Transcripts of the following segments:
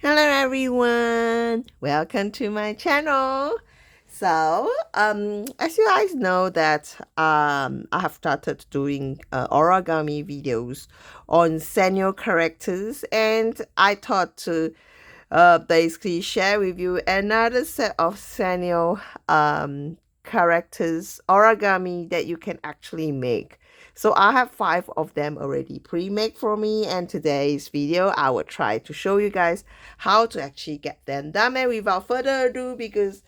Hello everyone, welcome to my channel. As you guys know that I have started doing origami videos on Sanrio characters, and I thought to basically share with you another set of Sanrio characters origami that you can actually make. So I have 5 of them already pre-made for me, and today's video I will try to show you guys how to actually get them done. And without further ado, because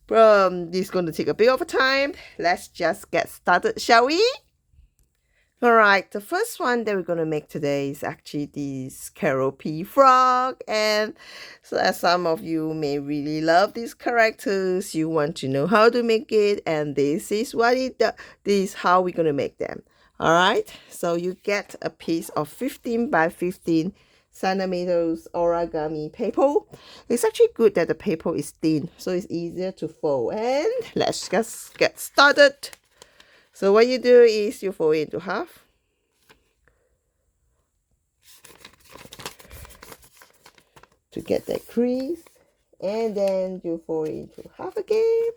this is going to take a bit of a time, let's just get started, shall we? Alright, the first one that we're going to make today is actually this Kerroppi frog. And so as some of you may really love these characters, you want to know how to make it, and this is what it does. This is how we're going to make them. Alright, so you get a piece of 15 by 15 centimeters origami paper. It's actually good that the paper is thin, so it's easier to fold. And let's just get started. So what you do is you fold it into half. To get that crease. And then you fold it into half again.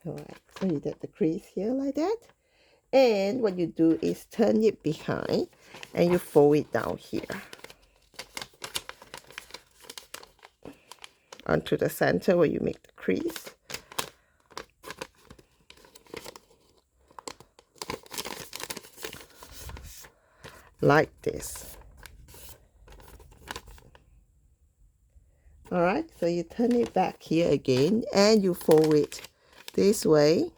Alright, so you get the crease here like that. And what you do is turn it behind and you fold it down here onto the center where you make the crease. Like this. Alright, so you turn it back here again and you fold it this way.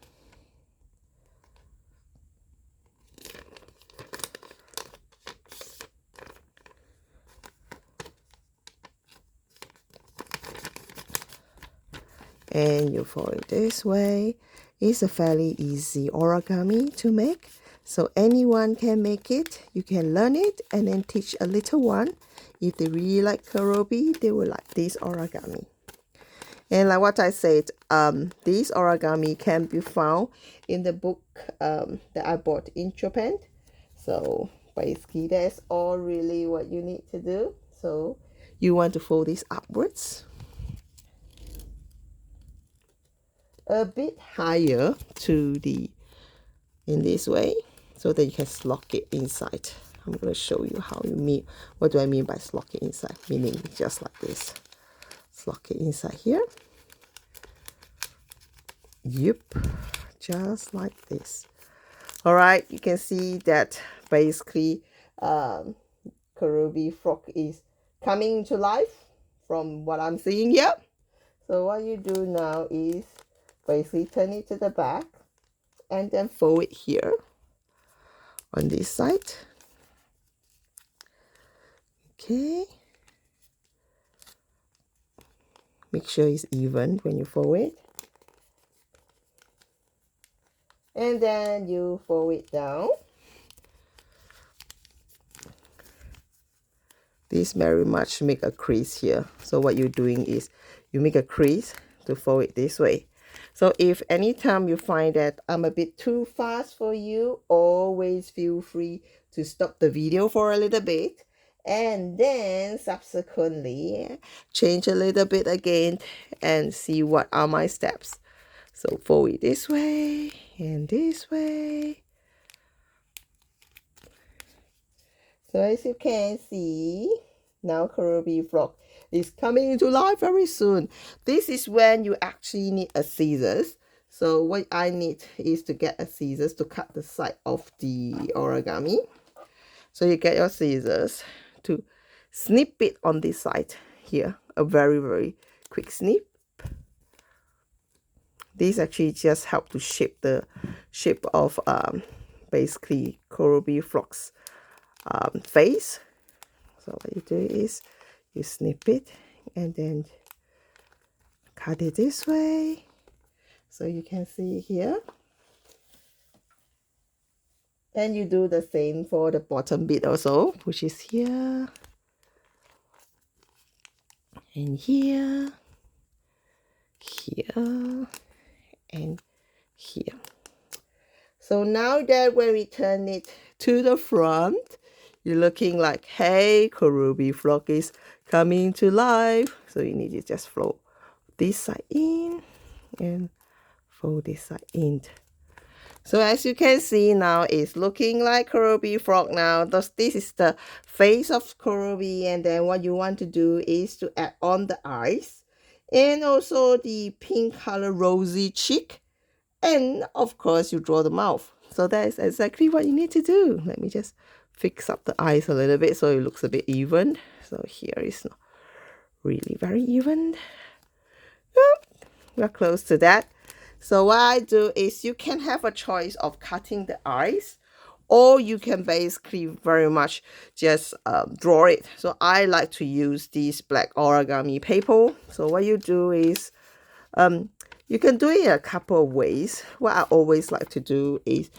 And you fold it this way. It's a fairly easy origami to make, so anyone can make it. You can learn it and then teach a little one. If they really like Kerroppi, they will like this origami. And like what I said, this origami can be found in the book that I bought in Japan. So basically that's all really what you need to do. So you want to fold this upwards a bit higher to the in this way, so that you can lock it inside. I'm going to show you how you mean. What do I mean by lock it inside? Meaning just like this. Lock it inside here. Yep, just like this. All right, you can see that basically Kerroppi frog is coming to life from what I'm seeing here. So what you do now is basically turn it to the back and then fold it here on this side. Okay, make sure it's even when you fold it, and then you fold it down. This very much make a crease here. So what you're doing is you make a crease to fold it this way. So if anytime you find that I'm a bit too fast for you, always feel free to stop the video for a little bit and then subsequently change a little bit again and see what are my steps. So fold it this way and this way. So as you can see, now Kerroppi frog is coming to life very soon. This is when you actually need a scissors. So what I need is to get a scissors to cut the side of the origami. So you get your scissors to snip it on this side here. A very quick snip. These actually just help to shape the shape of basically Kerroppi frog's face. So what you do is you snip it and then cut it this way, so you can see here. And you do the same for the bottom bit also, which is here. and here, and here. So now that when we turn it to the front, you're looking like, hey, Kerroppi frog is coming to life. So you need to just fold this side in and fold this side in. So as you can see now, it's looking like Kerroppi frog now. This is the face of Kerroppi, and then what you want to do is to add on the eyes and also the pink color rosy cheek, and of course you draw the mouth. So that is exactly what you need to do. Let me just fix up the eyes a little bit so it looks a bit even. So here is not really very even. We're close to that. So what I do is you can have a choice of cutting the eyes, or you can basically very much just draw it. So I like to use this black origami paper. So what you do is you can do it a couple of ways. What I always like to do is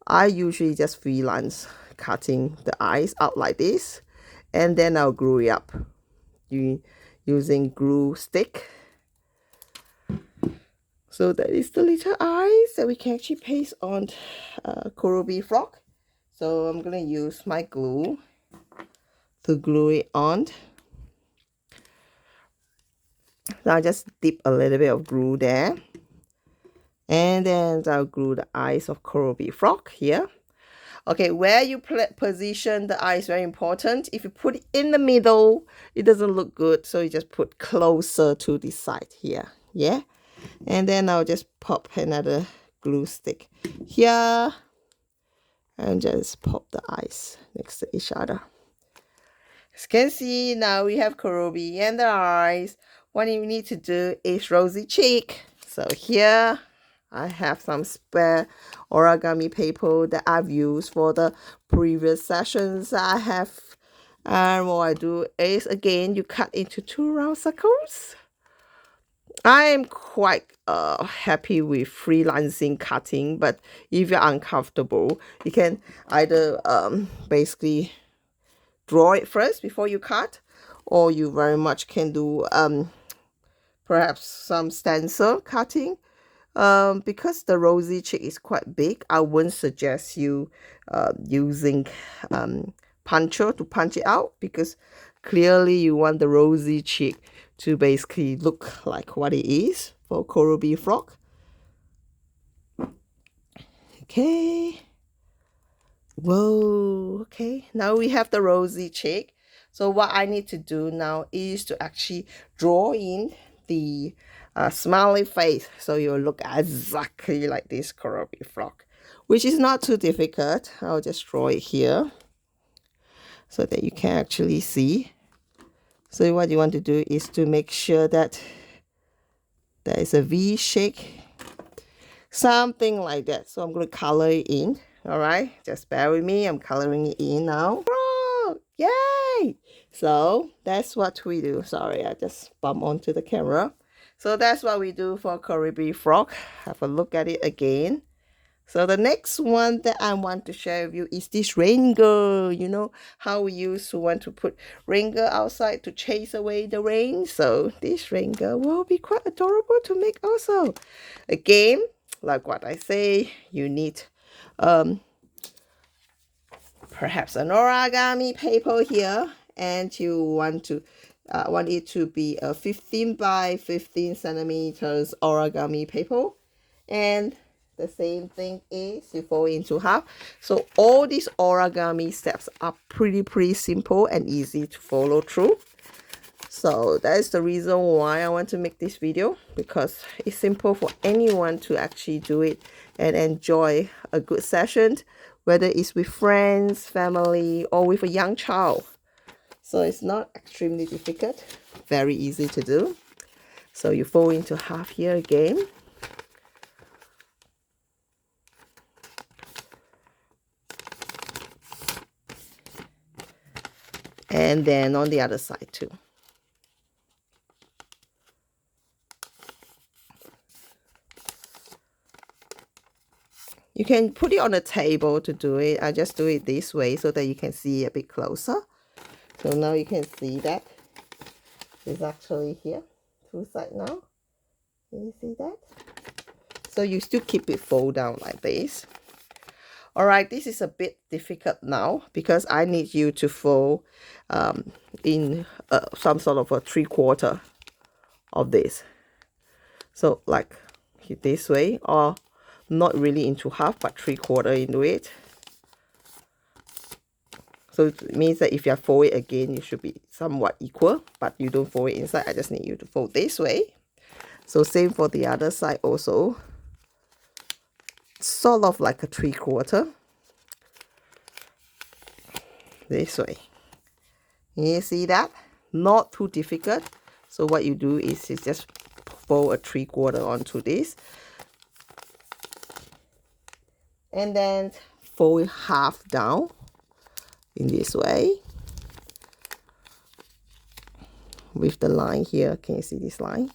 I usually just freelance cutting the eyes out like this, and then I'll glue it up using glue stick. So that is the little eyes that we can actually paste on Kerroppi frog. So I'm going to use my glue to glue it on. Now just dip a little bit of glue there. And then I'll glue the eyes of Kerroppi frog here. Okay, where you position the eyes, very important. If you put it in the middle, it doesn't look good. So you just put closer to the side here. Yeah. And then I'll just pop another glue stick here and just pop the eyes next to each other. As you can see, now we have Kerroppi and the eyes. What you need to do is rosy cheek. So here I have some spare origami paper that I've used for the previous sessions I have. And what I do is, again, you cut into 2 round circles. I am quite happy with freelancing cutting, but if you're uncomfortable, you can either basically draw it first before you cut, or you very much can do perhaps some stencil cutting. Because the rosy cheek is quite big, I wouldn't suggest you using puncher to punch it out, because clearly you want the rosy cheek to basically look like what it is for Kerroppi frog. Okay. Whoa. Okay. Now we have the rosy cheek. So what I need to do now is to actually draw in the smiley face. So you'll look exactly like this Kerroppi frog, which is not too difficult. I'll just draw it here so that you can actually see. So what you want to do is to make sure that there is a V shape, something like that. So I'm going to color it in. All right, just bear with me. I'm coloring it in now. Oh, yay! So that's what we do. Sorry, I just bumped onto the camera. So that's what we do for Kerroppi frog. Have a look at it again. So the next one that I want to share with you is this rain girl. You know how we used to want to put rain girl outside to chase away the rain. So this rain girl will be quite adorable to make also. Again, like what I say, you need perhaps an origami paper here, and you want it to be a 15 by 15 centimeters origami paper, and the same thing is you fold into half. So all these origami steps are pretty simple and easy to follow through. So that is the reason why I want to make this video, because it's simple for anyone to actually do it and enjoy a good session, whether it's with friends, family, or with a young child. So it's not extremely difficult, very easy to do. So you fold into half here again. And then on the other side too. You can put it on a table to do it. I just do it this way so that you can see a bit closer. So now you can see that is actually here, two sides now. Can you see that? So you still keep it fold down like this. All right, this is a bit difficult now because I need you to fold in some sort of a 3/4 of this. So like this way, or not really into half, but 3/4 into it. So it means that if you fold it again, you should be somewhat equal, but you don't fold it inside. I just need you to fold this way. So same for the other side also. Sort of like a 3/4. This way. You see that? Not too difficult. So what you do is you just fold a 3/4 onto this. And then fold it half down in this way. With the line here. Can you see this line?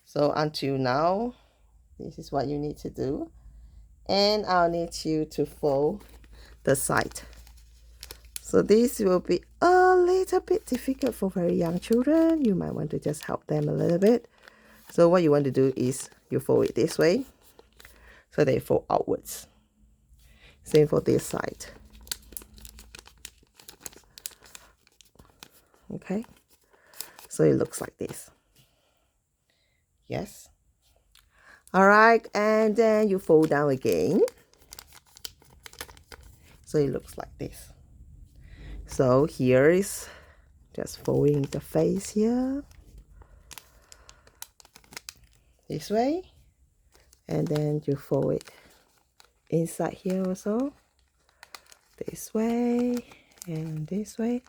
So until now, this is what you need to do. And I'll need you to fold the side. So this will be a little bit difficult for very young children. You might want to just help them a little bit. So what you want to do is you fold it this way. So they fold outwards. Same for this side. Okay. So it looks like this. Yes. All right. And then you fold down again. So it looks like this. So here is just folding the face here. This way. And then you fold it inside here also. This way and this way.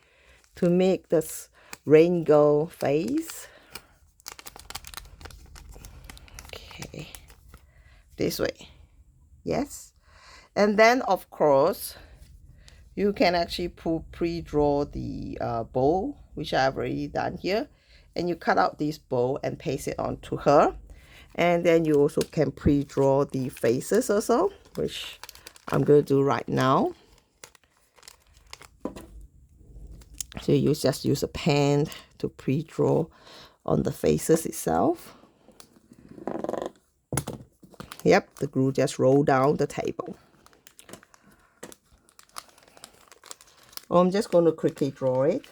To make this rainbow face. Okay. This way. Yes. And then of course, you can actually pre-draw the bow, which I've already done here. And you cut out this bow and paste it onto her. And then you also can pre-draw the faces also, which I'm going to do right now. So you just use a pen to pre-draw on the faces itself. Yep, the glue just rolled down the table. I'm just going to quickly draw it.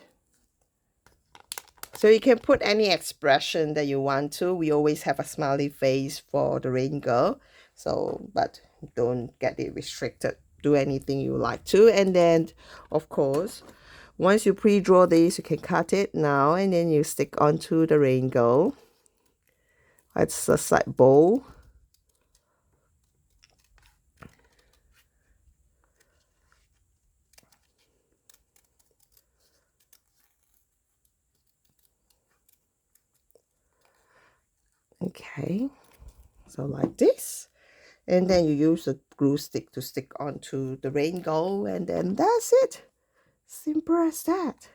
So you can put any expression that you want to. We always have a smiley face for the rain girl. So, but don't get it restricted. Do anything you like to. And then, of course, once you pre-draw this, you can cut it now. And then you stick onto the rain girl. That's a side bow. Okay, so like this, and then you use a glue stick to stick onto the rainbow, and then that's it. Simple as that.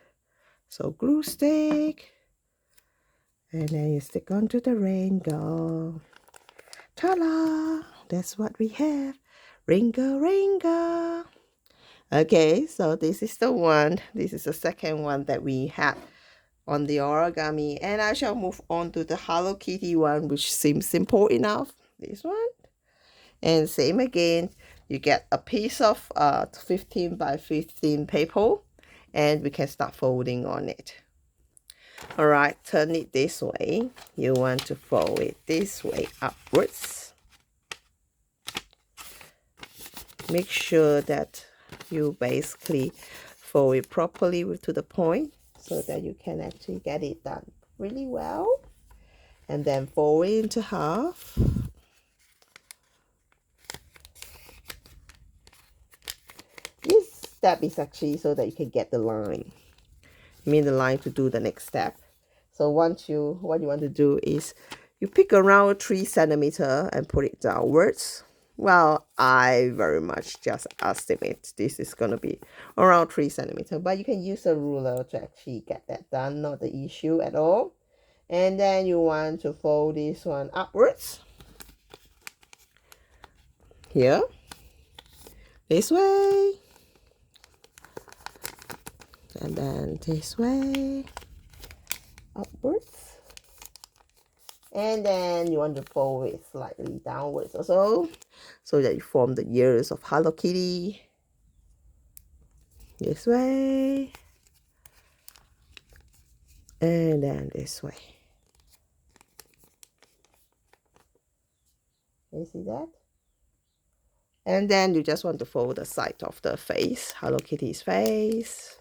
So glue stick, and then you stick onto the rainbow. Ta-da! That's what we have. Rainbow. Okay, so this is the one. This is the second one that we had on the origami, and I shall move on to the Hello Kitty one, which seems simple enough. This one, and same again, you get a piece of 15 by 15 paper, and we can start folding on it. All right, turn it this way. You want to fold it this way upwards. Make sure that you basically fold it properly to the point, so that you can actually get it done really well. And then fold it into half. This step is actually so that you can get the line. You mean the line to do the next step. So what you want to do is you pick around 3 centimeters and put it downwards. Well, I very much just estimate this is going to be around 3 centimeters, but you can use a ruler to actually get that done, not the issue at all. And then you want to fold this one upwards. Here. This way. and then this way upwards, and then you want to fold it slightly downwards also, so that you form the ears of Hello Kitty. This way, and then this way. You see that? And then you just want to fold the side of the face, Hello Kitty's face,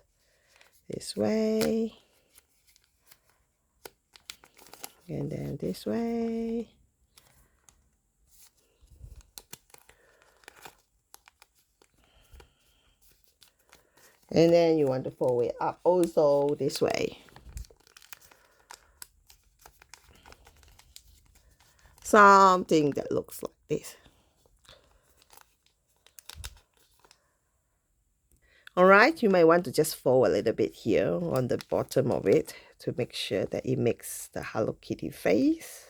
this way, and then this way. And then you want to fold it up also this way. Something that looks like this. Alright, you might want to just fold a little bit here on the bottom of it to make sure that it makes the Hello Kitty face.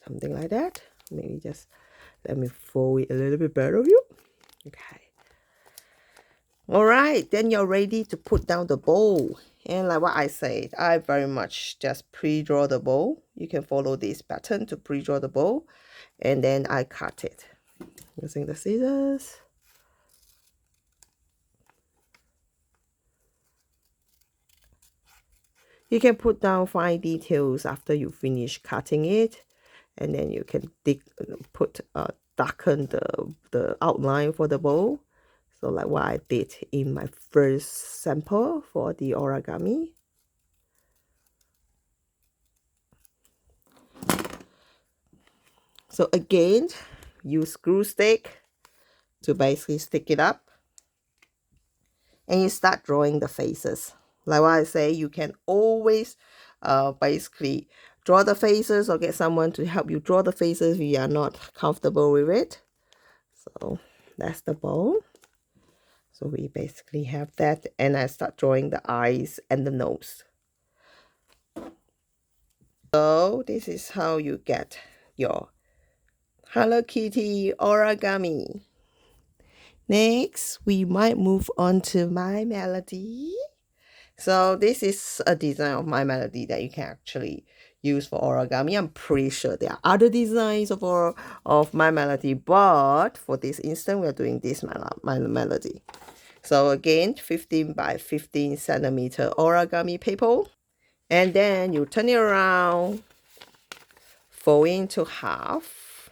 Something like that. Maybe just let me fold it a little bit better for you. Okay. Alright, then you're ready to put down the bow. And like what I said, I very much just pre-draw the bow. You can follow this pattern to pre-draw the bow. And then I cut it using the scissors. You can put down fine details after you finish cutting it. And then you can darken the outline for the bow. So like what I did in my first sample for the origami. So again, use glue stick to basically stick it up. And you start drawing the faces. Like what I say, you can always basically draw the faces or get someone to help you draw the faces if you are not comfortable with it. So that's the bow. So we basically have that, and I start drawing the eyes and the nose. So this is how you get your Hello Kitty origami. Next, we might move on to My Melody. So this is a design of My Melody that you can actually use for origami. I'm pretty sure there are other designs of My Melody, but for this instant, we're doing this My Melody. So again, 15 by 15 centimeter origami paper. And then you turn it around, fold into half.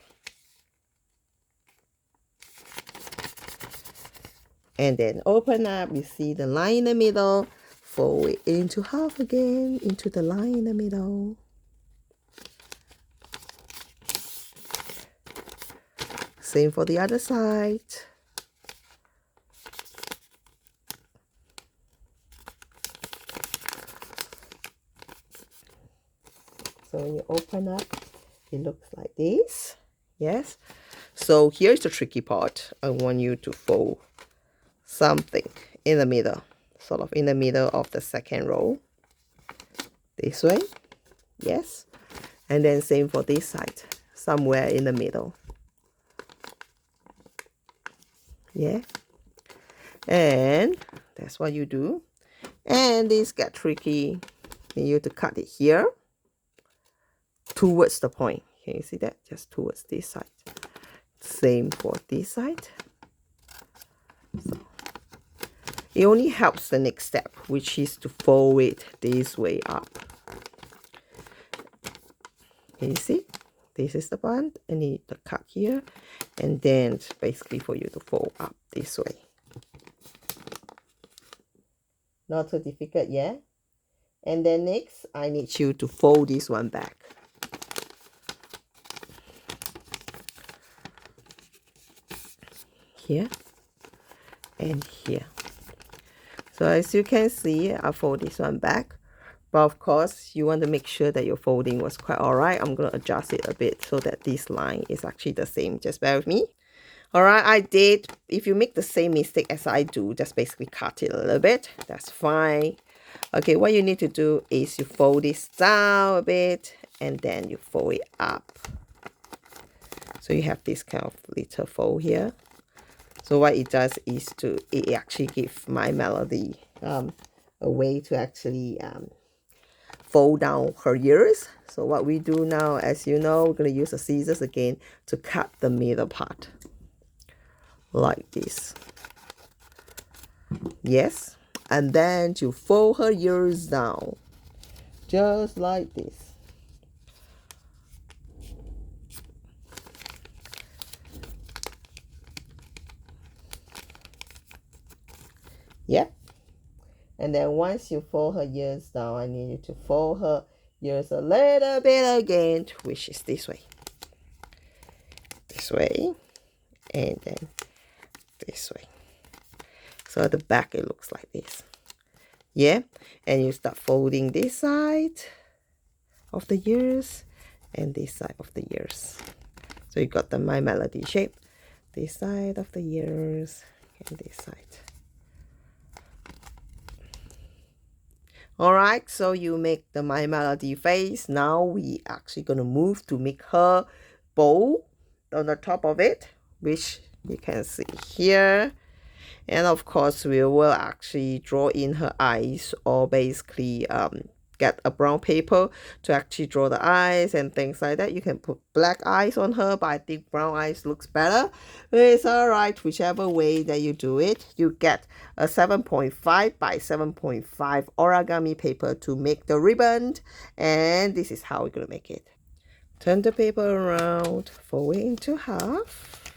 And then open up, you see the line in the middle. Fold it into half again, into the line in the middle. Same for the other side. So when you open up, it looks like this. Yes. So here's the tricky part. I want you to fold something in the middle, sort of in the middle of the second row. This way. Yes. And then same for this side, somewhere in the middle. Yeah. And that's what you do. And this get tricky. You need to cut it here towards the point. Can you see that? Just towards this side. Same for this side. So it only helps the next step, which is to fold it this way up. Can you see? This is the one, and you need to cut here, and then basically for you to fold up this way. Not too difficult, yeah? And then next, I need you to fold this one back. Here and here. So as you can see, I fold this one back. But of course, you want to make sure that your folding was quite alright. I'm going to adjust it a bit so that this line is actually the same. Just bear with me. Alright, I did. If you make the same mistake as I do, just basically cut it a little bit. That's fine. Okay, what you need to do is you fold this down a bit and then you fold it up. So you have this kind of little fold here. So what it does is it actually give my melody a way to actually fold down her ears. So what we do now, as you know, we're going to use the scissors again to cut the middle part like this. Yes, and then to fold her ears down just like this. Yep. And then once you fold her ears down, I need you to fold her ears a little bit again, which is this way. This way. And then this way. So at the back, it looks like this. Yeah. And you start folding this side of the ears and this side of the ears. So you got the My Melody shape. This side of the ears and this side. Alright, so you make the My Melody face. Now we actually gonna move to make her bow on the top of it, which you can see here. And of course, we will actually draw in her eyes, or basically get a brown paper to actually draw the eyes and things like that. You can put black eyes on her, but I think brown eyes looks better. It's alright, whichever way that you do it. You get a 7.5 by 7.5 origami paper to make the ribbon, and this is how we're gonna make it. Turn the paper around, fold it into half.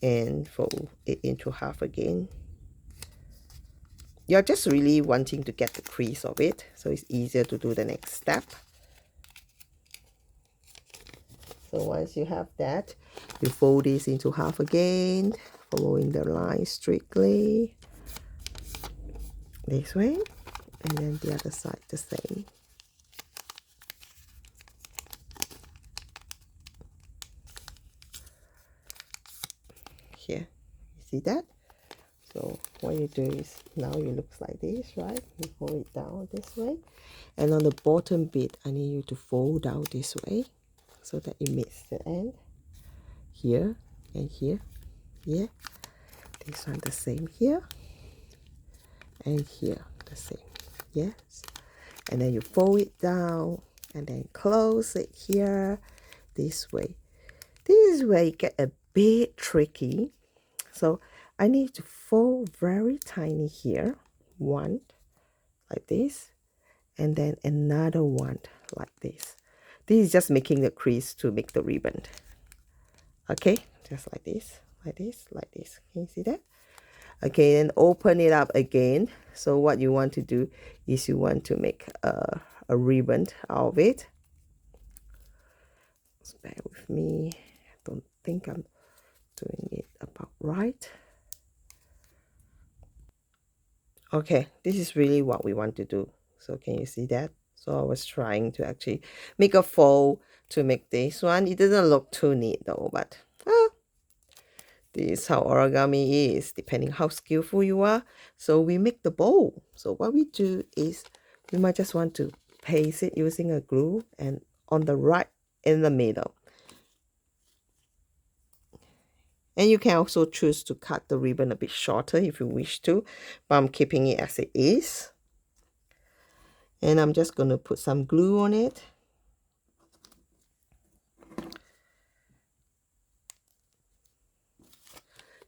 And fold it into half again. You're just really wanting to get the crease of it, so it's easier to do the next step. So once you have that, you fold this into half again, following the line strictly this way, and then the other side the same. Here, you see that? So what you do is, now it looks like this, right? You fold it down this way, and on the bottom bit I need you to fold down this way so that it meets the end here and here. Yeah, this one the same here and here the same. Yes, and then you fold it down and then close it here this way. This is where it get a bit tricky. So I need to fold very tiny here, one like this, and then another one like this. This is just making the crease to make the ribbon. Okay, just like this, like this, like this. Can you see that? Okay, then open it up again. So what you want to do is you want to make a ribbon out of it. Just bear with me. I don't think I'm doing it about right. Okay, this is really what we want to do. So can you see that? So I was trying to actually make a fold to make this one. It doesn't look too neat though, but this is how origami is, depending how skillful you are. So we make the bow. So what we do is, you might just want to paste it using a glue, and on the right in the middle. And you can also choose to cut the ribbon a bit shorter if you wish to, but I'm keeping it as it is. And I'm just going to put some glue on it.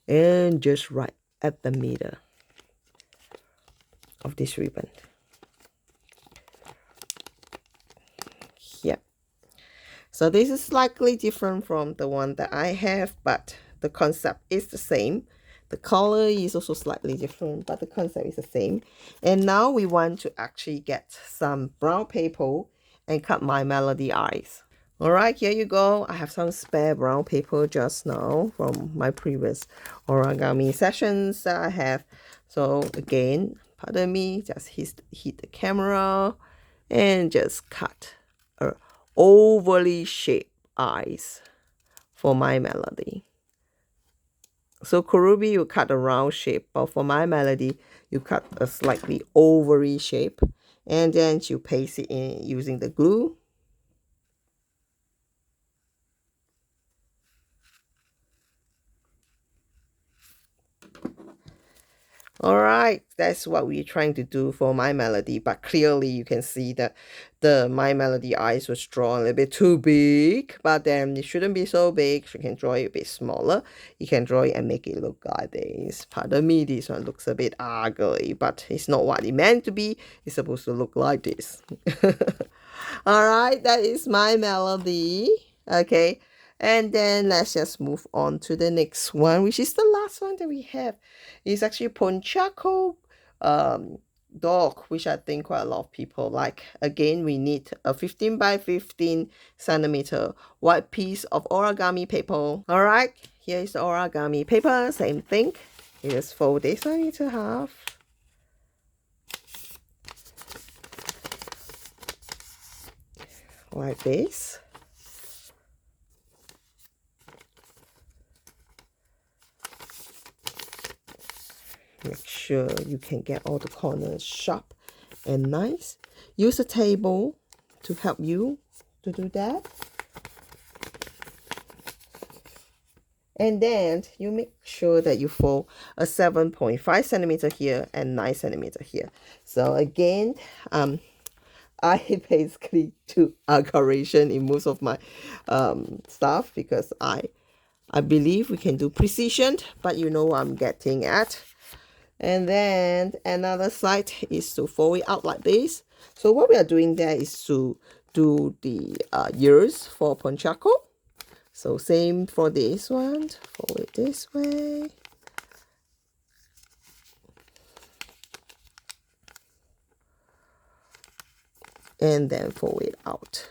And just right at the middle of this ribbon. Yep. So this is slightly different from the one that I have, but the concept is the same. The color is also slightly different, but the concept is the same. And now we want to actually get some brown paper and cut my melody eyes. All right, here you go. I have some spare brown paper just now from my previous origami sessions that I have. So again, pardon me, just hit the camera and just cut a overly shaped eyes for my melody. So Kerroppi, you cut a round shape, but for my melody, you cut a slightly ovary shape, and then you paste it in using the glue. All right, that's what we're trying to do for My Melody, but clearly you can see that the My Melody eyes was drawn a little bit too big, but then it shouldn't be so big. You can draw it a bit smaller. You can draw it and make it look like this. Pardon me, this one looks a bit ugly, but it's not what it meant to be. It's supposed to look like this. All right, that is My Melody. Okay, and then let's just move on to the next one, which is the last one that we have. It's actually Pochaco dog, which I think quite a lot of people like. Again, we need a 15 by 15 centimeter white piece of origami paper. All right, here is the origami paper. Same thing. You just fold this one into half. Like this. Make sure you can get all the corners sharp and nice. Use a table to help you to do that. And then you make sure that you fold a 7.5 centimeter here and 9 centimeter here. So again, I basically do accuracy in most of my stuff because I believe we can do precision, but you know what I'm getting at. And then another side is to fold it out like this. So what we are doing there is to do the ears for Pochaco. So same for this one, fold it this way. And then fold it out.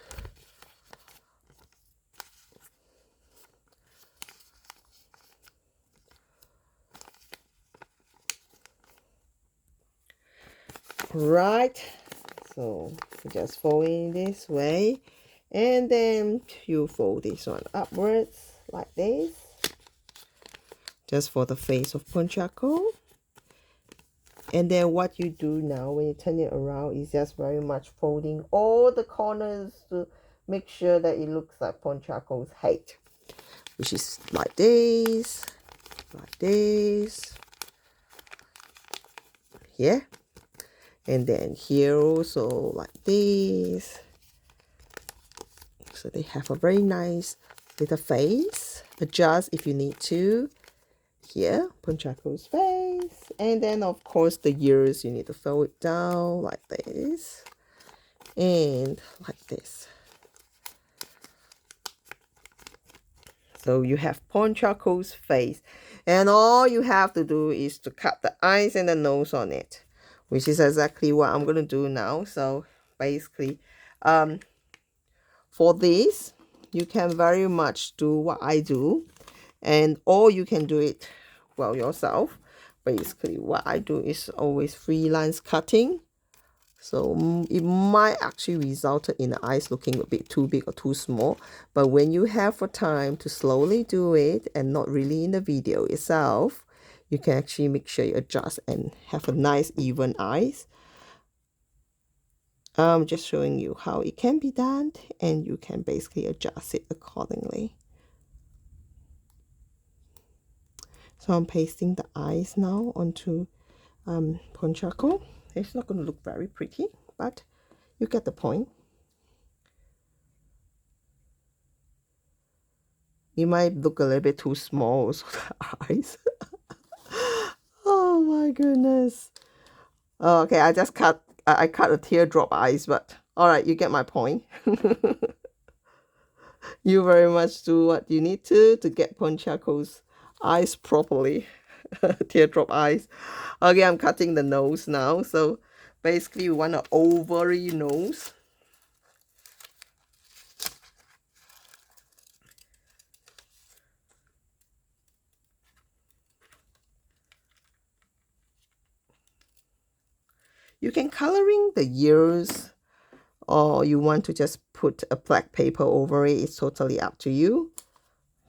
Right, so just fold it this way, and then you fold this one upwards like this, just for the face of Pochaco. And then what you do now when you turn it around is just very much folding all the corners to make sure that it looks like Pochaco's head, which is like this, yeah. And then here also like this. So they have a very nice little face. Adjust if you need to. Here, Pochaco's face. And then of course the ears, you need to fold it down like this. And like this. So you have Pochaco's face. And all you have to do is to cut the eyes and the nose on it, which is exactly what I'm going to do now. So basically, for this, you can very much do what I do, or you can do it well yourself. Basically, what I do is always freelance cutting. So it might actually result in the eyes looking a bit too big or too small. But when you have the time to slowly do it and not really in the video itself, you can actually make sure you adjust and have a nice even eyes. I'm just showing you how it can be done, and you can basically adjust it accordingly. So I'm pasting the eyes now onto Pochaco. It's not going to look very pretty, but you get the point. You might look a little bit too small, so the eyes. Oh my goodness. Okay, I just cut a teardrop eyes, but all right, you get my point. You very much do what you need to get Pochaco's eyes properly. Teardrop eyes. Okay, I'm cutting the nose now. So basically you want an ovary nose. You can coloring the ears, or you want to just put a black paper over it. It's totally up to you.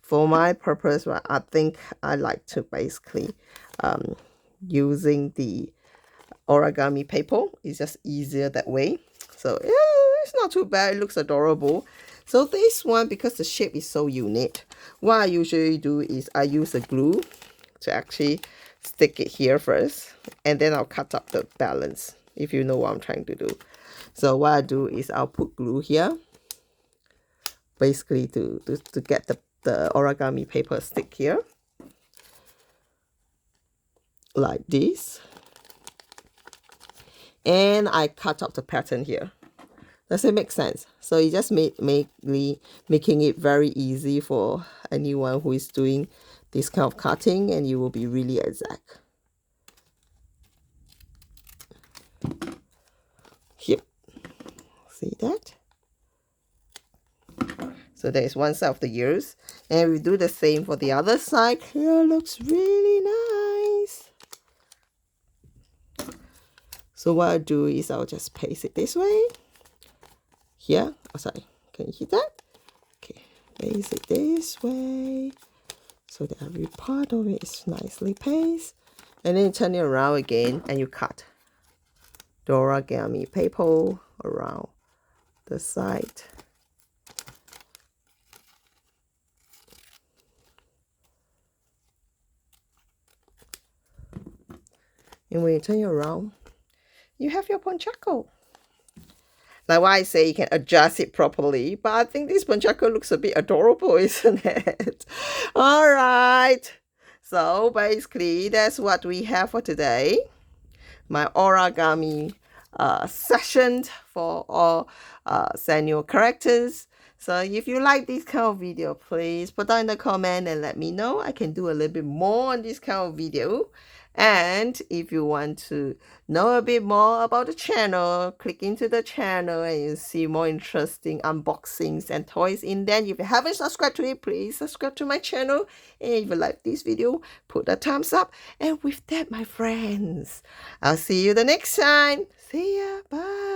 For my purpose, I think I like to basically using the origami paper. It's just easier that way. So yeah, it's not too bad. It looks adorable. So this one, because the shape is so unique, what I usually do is I use a glue to actually stick it here first, and then I'll cut up the balance, if you know what I'm trying to do. So what I do is I'll put glue here, basically to get the origami paper stick here, like this. And I cut up the pattern here. Does it make sense? So it just making it very easy for anyone who is doing this kind of cutting, and you will be really exact. Yep. See that? So there is one side of the ears, and we do the same for the other side. Here looks really nice. So what I'll do is I'll just paste it this way. Here, oh sorry, can you hear that? Okay, paste it this way so that every part of it is nicely pasted. And then you turn it around again and you cut the origami paper around the side. And when you turn it around, you have your Pochaco. Like why I say you can adjust it properly, but I think this Pochaco looks a bit adorable, isn't it? All right. So basically, that's what we have for today. My origami session for all Sanrio characters. So if you like this kind of video, please put down in the comment and let me know. I can do a little bit more on this kind of video. And if you want to know a bit more about the channel, click into the channel and you see more interesting unboxings and toys in there. If you haven't subscribed to it, please subscribe to my channel. And if you like this video, put a thumbs up. And with that, my friends, I'll see you the next time. See ya. Bye.